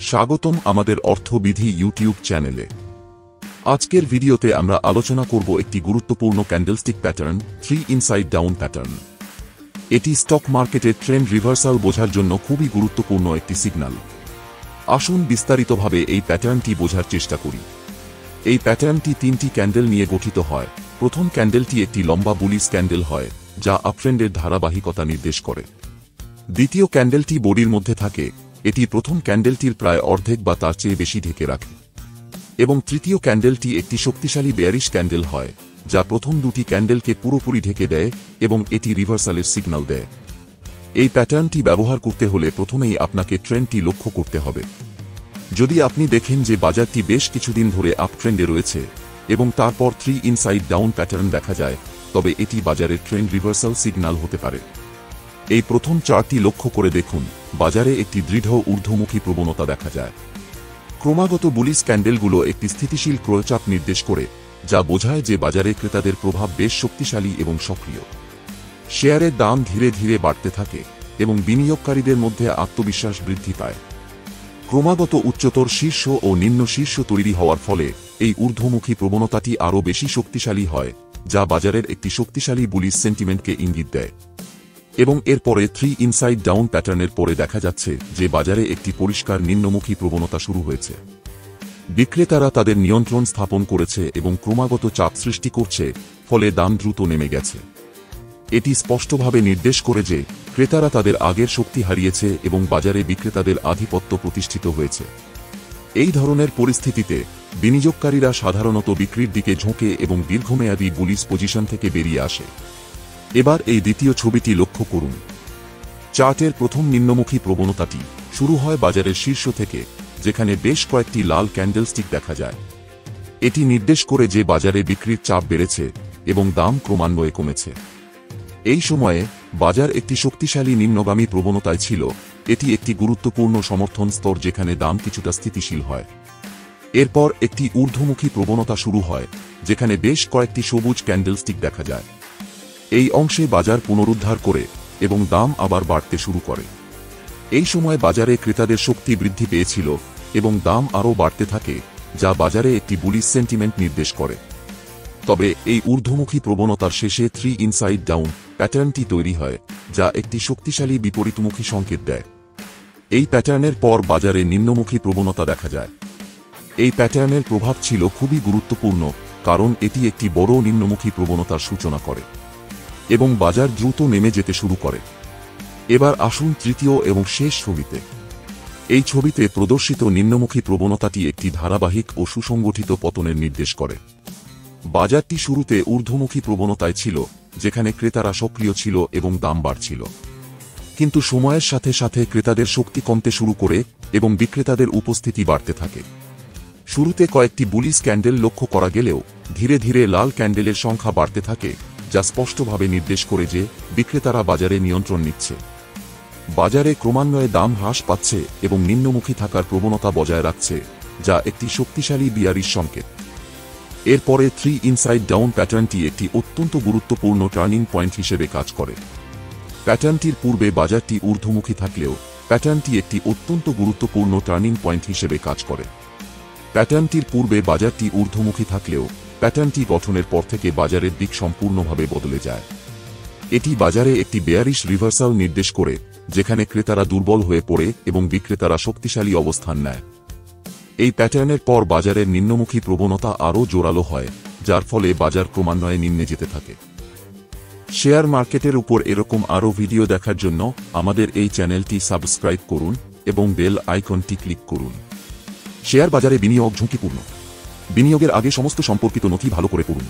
স্বাগতম আমাদের অর্থবিধি ইউটিউব চ্যানেলে। আজকের ভিডিওতে আমরা আলোচনা করব একটি গুরুত্বপূর্ণ candlestick pattern, 3 inside down pattern. এটি স্টক মার্কেটের ট্রেন্ড রিভার্সাল বোঝার জন্য খুবই গুরুত্বপূর্ণ একটি সিগন্যাল। আসুন বিস্তারিতভাবে এই প্যাটার্নটি বোঝার চেষ্টা করি। এই প্যাটার্নটি 3টি ক্যান্ডেল নিয়ে গঠিত হয়। প্রথম ক্যান্ডেলটি একটি লম্বা বুলিশ ক্যান্ডেল হয়, যা আপট্রেন্ডের ধারাবাহিকতা নির্দেশ করে। দ্বিতীয় ক্যান্ডেলটি বডির মধ্যে থাকে, এটি প্রথম ক্যান্ডেলটির প্রায় অর্ধেক বা তার চেয়ে বেশি ঢেকে রাখে। এবং তৃতীয় ক্যান্ডেলটি একটি শক্তিশালী বেয়ারিশ ক্যান্ডেল হয়, যা প্রথম দুটি ক্যান্ডেলকে পুরোপুরি ঢেকে দেয় এবং এটি রিভার্সালের সিগন্যাল দেয়। এই প্যাটার্নটি ব্যবহার করতে হলে প্রথমেই আপনাকে ট্রেন্ডটি লক্ষ্য করতে হবে। যদি আপনি দেখেন যে বাজারটি বেশ কিছুদিন ধরে আপট্রেন্ডে রয়েছে এবং তারপর 3 ইনসাইড ডাউন প্যাটার্ন দেখা যায়, তবে এটি বাজারের ট্রেন্ড রিভার্সাল সিগন্যাল হতে পারে। এই প্রথম চার্টটি লক্ষ্য করে দেখুন, বাজারে একটি দৃঢ় ঊর্ধ্বমুখী প্রবণতা দেখা যায়। ক্রমাগত বুলিশ ক্যান্ডেলগুলো একটি স্থিতিশীল ক্রয়চাপ নির্দেশ করে, যা বোঝায় যে বাজারে ক্রেতাদের প্রভাব বেশ শক্তিশালী এবং সক্রিয়। শেয়ারের দাম ধীরে ধীরে বাড়তে থাকে এবং বিনিয়োগকারীদের মধ্যে আত্মবিশ্বাস বৃদ্ধি পায়। ক্রমাগত উচ্চতর শীর্ষ ও নিম্ন শীর্ষ তৈরি হওয়ার ফলে এই ঊর্ধ্বমুখী প্রবণতাটি আরও বেশি শক্তিশালী হয়, যা বাজারের একটি শক্তিশালী বুলিশ সেন্টিমেন্টকে ইঙ্গিত দেয়। এবং এরপরে 3 ইনসাইড ডাউন প্যাটার্নের পরে দেখা যাচ্ছে যে বাজারে একটি পরিষ্কার নিম্নমুখী প্রবণতা শুরু হয়েছে। বিক্রেতারা তাদের নিয়ন্ত্রণ স্থাপন করেছে এবং ক্রমাগত চাপ সৃষ্টি করছে, ফলে দাম দ্রুত নেমে গেছে। এটি স্পষ্টভাবে নির্দেশ করে যে ক্রেতারা তাদের আগের শক্তি হারিয়েছে এবং বাজারে বিক্রেতাদের আধিপত্য প্রতিষ্ঠিত হয়েছে। এই ধরনের পরিস্থিতিতে বিনিয়োগকারীরা সাধারণত বিক্রির দিকে ঝোঁকে এবং দীর্ঘমেয়াদী বুলিশ পজিশন থেকে বেরিয়ে আসে। এবার এই দ্বিতীয় ছবিটি লক্ষ্য করুন। চার্টের প্রথম নিম্নমুখী প্রবণতাটি শুরু হয় বাজারের শীর্ষ থেকে, যেখানে বেশ কয়েকটি লাল ক্যান্ডেলস্টিক দেখা যায়। এটি নির্দেশ করে যে বাজারে বিক্রির চাপ বেড়েছে এবং দাম ক্রমান্বয়ে কমেছে। এই সময়ে বাজার একটি শক্তিশালী নিম্নগামী প্রবণতায় ছিল। এটি একটি গুরুত্বপূর্ণ সমর্থন স্তর যেখানে দাম কিছুটা স্থিতিশীল হয়। এরপর একটি ঊর্ধ্বমুখী প্রবণতা শুরু হয়, যেখানে বেশ কয়েকটি সবুজ ক্যান্ডেলস্টিক দেখা যায়। এই অংশে বাজার পুনরুদ্ধার করে এবং দাম আবার বাড়তে শুরু করে। এই সময় বাজারে ক্রেতাদের শক্তি বৃদ্ধি পেয়েছিল এবং দাম আরও বাড়তে থাকে, যা বাজারে একটি বুলিশ সেন্টিমেন্ট নির্দেশ করে। তবে এই ঊর্ধ্বমুখী প্রবণতার শেষে 3 ইনসাইড ডাউন প্যাটার্নটি তৈরি হয়, যা একটি শক্তিশালী বিপরীতমুখী সংকেত দেয়। এই প্যাটার্নের পর বাজারে নিম্নমুখী প্রবণতা দেখা যায়। এই প্যাটার্নের প্রভাব ছিল খুবই গুরুত্বপূর্ণ, কারণ এটি একটি বড় নিম্নমুখী প্রবণতার সূচনা করে এবং বাজার দ্রুত নেমে যেতে শুরু করে। এবার আসুন তৃতীয় এবং শেষ ছবিতে। এই ছবিতে প্রদর্শিত নিম্নমুখী প্রবণতাটি একটি ধারাবাহিক ও সুসংগঠিত পতনের নির্দেশ করে। বাজারটি শুরুতে ঊর্ধ্বমুখী প্রবণতায় ছিল, যেখানে ক্রেতারা সক্রিয় ছিল এবং দাম বাড়ছিল। কিন্তু সময়ের সাথে সাথে ক্রেতাদের শক্তি কমতে শুরু করে এবং বিক্রেতাদের উপস্থিতি বাড়তে থাকে। শুরুতে কয়েকটি বুলিশ ক্যান্ডেল লক্ষ্য করা গেলেও ধীরে ধীরে লাল ক্যান্ডেলের সংখ্যা বাড়তে থাকে, যা স্পষ্টভাবে নির্দেশ করে যে বিক্রেতারা বাজারে নিয়ন্ত্রণ নিচ্ছে। বাজারে ক্রমান্বয়ে দাম হ্রাস পাচ্ছে এবং নিম্নমুখী থাকার প্রবণতা বজায় রাখছে, যা একটি শক্তিশালী বিয়ারিশ সংকেত। এরপরে 3 ইনসাইড ডাউন প্যাটার্নটি একটি অত্যন্ত গুরুত্বপূর্ণ টার্নিং পয়েন্ট হিসেবে কাজ করে। প্যাটার্নটির পূর্বে বাজারটি ঊর্ধ্বমুখী থাকলেও প্যাটার্নটি একটি অত্যন্ত গুরুত্বপূর্ণ টার্নিং পয়েন্ট হিসেবে কাজ করে। প্যাটার্নটির পূর্বে বাজারটি ঊর্ধ্বমুখী থাকলেও প্যাটার্নটি গঠনের পর থেকে বাজারের দিক সম্পূর্ণভাবে বদলে যায়। এটি বাজারে একটি বেয়ারিশ রিভার্সাল নির্দেশ করে, যেখানে ক্রেতারা দুর্বল হয়ে পড়ে এবং বিক্রেতারা শক্তিশালী অবস্থান নেয়। এই প্যাটার্নের পর বাজারের নিম্নমুখী প্রবণতা আরও জোরালো হয়, যার ফলে বাজার ক্রমান্বয়ে নিম্নে যেতে থাকে। শেয়ার মার্কেটের উপর এরকম আরও ভিডিও দেখার জন্য আমাদের এই চ্যানেলটি সাবস্ক্রাইব করুন এবং বেল আইকনটি ক্লিক করুন। শেয়ার বাজারে বিনিয়োগ ঝুঁকিপূর্ণ। বিনিয়োগের আগে সমস্ত সম্পর্কিত নথি ভালো করে পড়ুন।